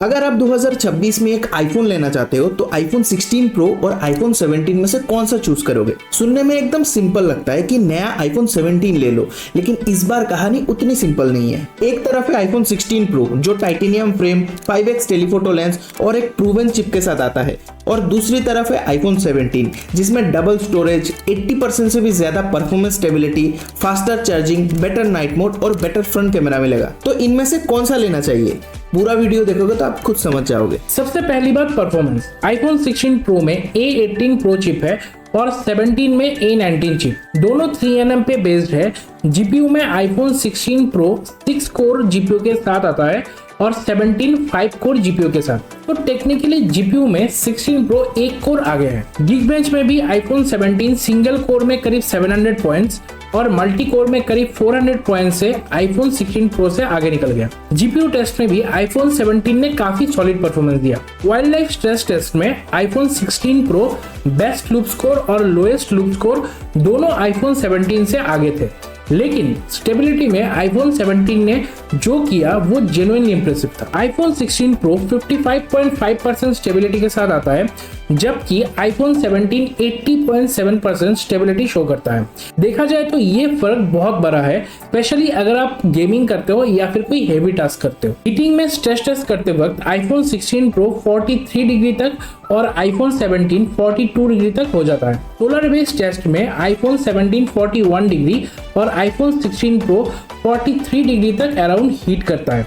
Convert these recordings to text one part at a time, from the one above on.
अगर आप 2026 में एक आईफोन लेना चाहते हो तो आईफोन 16 प्रो और आईफोन 17 में से कौन सा चूज करोगे। सुनने में एकदम सिंपल लगता है कि नया आईफोन 17 ले लो, लेकिन इस बार कहानी उतनी सिंपल नहीं है। एक तरफ है आईफोन 16 प्रो जो titanium frame, 5x telephoto lens और एक प्रूवन चिप के साथ आता है, और दूसरी तरफ है आईफोन 17 जिसमें डबल स्टोरेज, 80% से भी ज्यादा performance stability, faster charging, better night mode और बेटर फ्रंट कैमरा मिलेगा। तो इनमें से कौन सा लेना चाहिए, पूरा वीडियो देखोगे तो आप खुद समझ जाओगे। सबसे पहली बात परफॉर्मेंस। आईफोन 16 प्रो में A18 प्रो चिप है और 17 में A19 चिप, दोनों 3nm पे बेस्ड है। जीपीयू में आईफोन 16 प्रो 6 कोर जीपीयू के साथ आता है और 17 5 कोर जीपीयू के साथ। तो टेक्निकली जीपीयू में 16 प्रो एक कोर आगे है। Geekbench में भी आईफोन 17 सिंगल कोर में करीब 700 पॉइंट्स और मल्टी कोर में करीब 400 पॉइंट से आईफोन 16 प्रो से आगे निकल गया। जीपीयू टेस्ट में भी आईफोन 17 ने काफी सॉलिड परफॉर्मेंस दिया। वाइल्ड लाइफ स्ट्रेस टेस्ट में iPhone 16 pro best loop score और लोएस्ट लूप स्कोर दोनों आईफोन 17 से आगे थे, लेकिन स्टेबिलिटी में आईफोन 17 ने जो किया वो जेन्युइनली इंप्रेसिव था। आईफोन 16 प्रो 55.5% स्टेबिलिटी के साथ आता है, जबकि आईफोन 17 80.7% स्टेबिलिटी शो करता है। देखा जाए तो ये फर्क बहुत बड़ा है, स्पेशली अगर आप गेमिंग करते हो या फिर कोई हेवी टास्क करते हो। हीटिंग में स्ट्रेस टेस्ट करते वक्त आईफोन 16 प्रो 43 डिग्री तक और आईफोन 17 42 डिग्री तक हो जाता है। सोलर बेस्ड टेस्ट में आईफोन 17 41 डिग्री और आईफोन 16 प्रो 43 डिग्री तक अराउंड हीट करता है,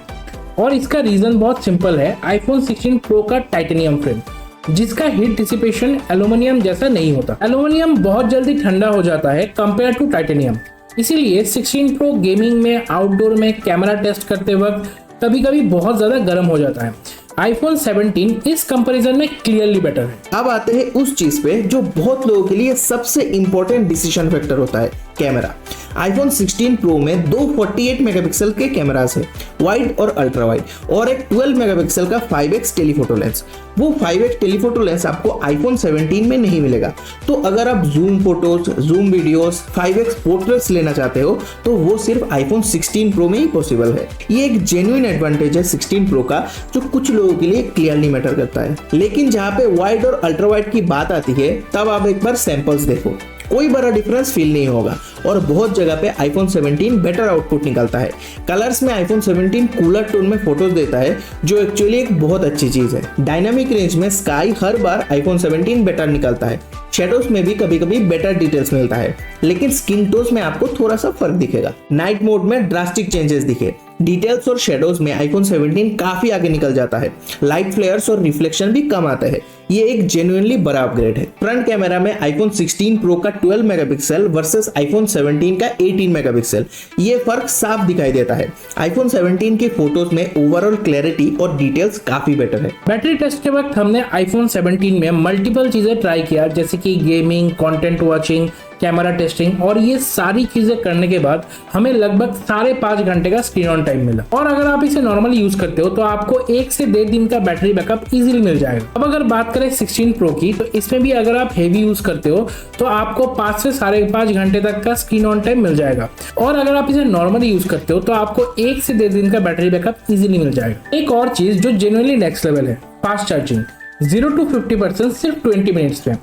और इसका रीजन बहुत सिंपल है। आईफोन 16 प्रो का टाइटेनियम फ्रेम, जिसका हीट डिसिपेशन एल्यूमिनियम जैसा नहीं होता। एल्यूमिनियम बहुत जल्दी ठंडा हो जाता है कंपेयर टू टाइटेनियम, इसीलिए 16 प्रो गेमिंग में, आउटडोर में, कैमरा टेस्ट करते वक्त कभी कभी बहुत ज्यादा गर्म हो जाता है। आईफोन 17 इस कंपैरिजन में क्लियरली बेटर है। अब आते हैं उस चीज पे जो बहुत लोगों के लिए सबसे इंपॉर्टेंट डिसीजन फैक्टर होता है, कैमरा। आईफोन 16 प्रो में दो 48 मेगापिक्सल के कैमरास है, वाइड और अल्ट्रा वाइड, और एक 12 मेगापिक्सल का 5x टेलीफोटो लेंस। वो 5x टेलीफोटो लेंस आपको आईफोन 17 में नहीं मिलेगा। तो अगर आप zoom photos, zoom videos, 5x portraits लेना चाहते हो तो वो सिर्फ आईफोन 16 प्रो में ही पॉसिबल है। ये एक जेन्युइन एडवांटेज है 16 प्रो का, जो कुछ लोगों के लिए क्लियरली मैटर करता है। लेकिन जहाँ पे वाइड और अल्ट्रा वाइड की बात आती है, तब आप एक बार सैंपल्स देखो, कोई बड़ा डिफरेंस फील नहीं होगा, और बहुत जगह पे आईफोन 17 बेटर आउटपुट निकालता है। कलर्स में आईफोन 17 कूलर टोन में फोटोज देता है, जो एक्चुअली एक बहुत अच्छी चीज है। डायनामिक रेंज में स्काई हर बार आईफोन 17 बेटर निकलता है। शेडोज में भी कभी कभी बेटर डिटेल्स मिलता है, लेकिन स्किन टोन्स में आपको थोड़ा सा फर्क दिखेगा। नाइट मोड में ड्रास्टिक चेंजेस दिखे। डिटेल्स और शेडोज में आईफोन 17 काफी आगे निकल जाता है। लाइट फ्लेयर्स और रिफ्लेक्शन भी कम आते हैं। ये एक जेन्युइनली बड़ा अपग्रेड है। फ्रंट कैमरा में आईफोन 16 प्रो का 12 मेगापिक्सल वर्सेस आईफोन 17 का 18 मेगापिक्सल, ये फर्क साफ दिखाई देता है। आईफोन 17 के फोटोज में ओवरऑल क्लैरिटी और डिटेल्स काफी बेटर है। बैटरी टेस्ट के वक्त हमने आईफोन 17 में मल्टीपल चीजें ट्राई किया, जैसे कि gaming, content watching, camera testing, और ये सारी चीजें करने के बाद हमें लगभग 5.5 घंटे का स्क्रीन ऑन टाइम मिला। और अगर आप इसे नॉर्मली यूज करते हो तो आपको 1 से 1.5 दिन का बैटरी बैकअप इजीली मिल जाएगा। अब अगर बात करें 16 प्रो की, तो इसमें भी अगर आप हेवी यूज करते हो तो आपको 5 से 5.5 घंटे तक का स्क्रीन ऑन टाइम मिल जाएगा, और अगर आप इसे नॉर्मली यूज करते हो तो आपको 1 से 1.5 दिन का बैटरी बैकअप इजीली मिल जाएगा। एक और चीज जो जेन्युइनली नेक्स्ट लेवल है, फास्ट चार्जिंग। 0 to 50% सिर्फ 20 मिनट्स में।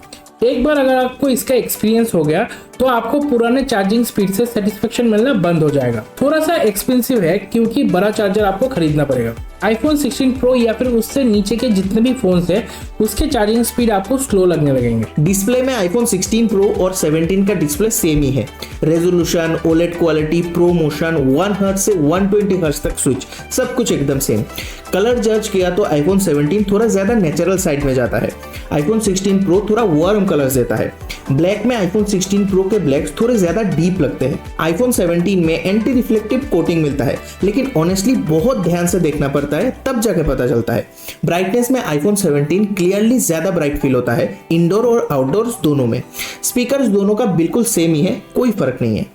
एक बार अगर आपको इसका एक्सपीरियंस हो गया तो आपको पुराने चार्जिंग स्पीड से सेटिस्फेक्शन मिलना बंद हो जाएगा। थोड़ा सा एक्सपेंसिव है क्योंकि बड़ा चार्जर आपको खरीदना पड़ेगा। आईफोन 16 प्रो या फिर उससे नीचे के जितने भी फोन्स है, उसके चार्जिंग स्पीड आपको स्लो लगने लगेंगे। डिस्प्ले में आईफोन 16 प्रो और 17 का डिस्प्ले सेम ही है। Resolution, OLED quality, pro motion, 1 hertz से 120 हर्ट्ज तक स्विच, सब कुछ एकदम सेम। कलर जज किया तो आईफोन 17 थोड़ा ज्यादा नेचुरल साइड में जाता है। आईफोन 16 प्रो थोड़ा वार्म कलर्स देता है। ब्लैक में आईफोन 16 प्रो के ब्लैक्स थोड़े ज्यादा डीप लगते हैं। आईफोन 17 में एंटी रिफ्लेक्टिव कोटिंग मिलता है, लेकिन ऑनेस्टली बहुत ध्यान से देखना पड़ता है, तब जाके पता चलता है। ब्राइटनेस में आईफोन 17 क्लियरली ज्यादा ब्राइट फील होता है, इंडोर और आउटडोर्स दोनों में। स्पीकर्स दोनों का बिल्कुल सेम ही है, कोई फर्क नहीं है।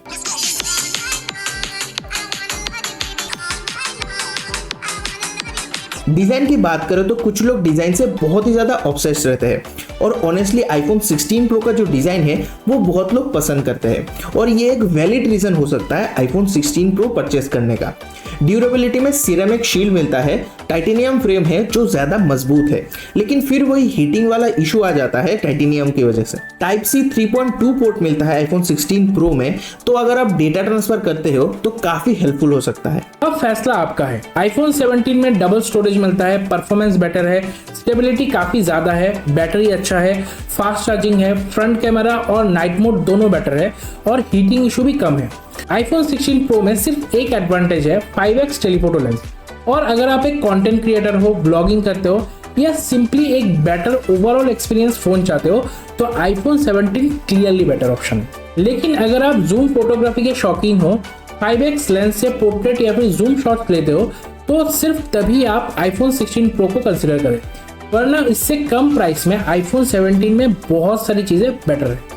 डिजाइन की बात करें तो कुछ लोग डिजाइन से बहुत ही ज्यादा ऑब्सेस्ड रहते हैं और ऑनेस्टली आईफोन 16 प्रो का जो डिजाइन है वो बहुत लोग पसंद करते हैं और ये एक वैलिड रीजन हो सकता है आईफोन 16 प्रो परचेस करने का। ड्यूरेबिलिटी में सिरेमिक शील्ड मिलता है, टाइटेनियम फ्रेम है जो ज्यादा मजबूत है, लेकिन फिर वही हीटिंग वाला इशू आ जाता है टाइटेनियम की वजह से। टाइप सी 3.2 पोर्ट मिलता है आईफोन 16 प्रो में, तो अगर आप डेटा ट्रांसफर करते हो तो काफी हेल्पफुल हो सकता है। अब फैसला आपका है। आईफोन 17 में डबल स्टोरेज मिलता है, परफॉर्मेंस बेटर है, स्टेबिलिटी काफी ज्यादा है, बैटरी अच्छा है, फास्ट चार्जिंग है, फ्रंट कैमरा और नाइट मोड दोनों बेटर है और हीटिंग इशू भी कम है। आईफोन 16 प्रो में सिर्फ एक एडवांटेज है, 5x टेलीफोटो लेंस। और अगर आप एक कंटेंट क्रिएटर हो, ब्लॉगिंग करते हो या सिंपली एक बेटर ओवरऑल एक्सपीरियंस फोन चाहते हो तो आईफोन 17 क्लियरली बेटर ऑप्शन है। लेकिन अगर आप जूम फोटोग्राफी के शौकीन हो, 5x लेंस से पोर्ट्रेट या फिर जूम शॉट्स लेते हो तो सिर्फ तभी आप आईफोन 16 प्रो को कंसिडर करें, वरना इससे कम प्राइस में आईफोन 17 में बहुत सारी चीजें बेटर है।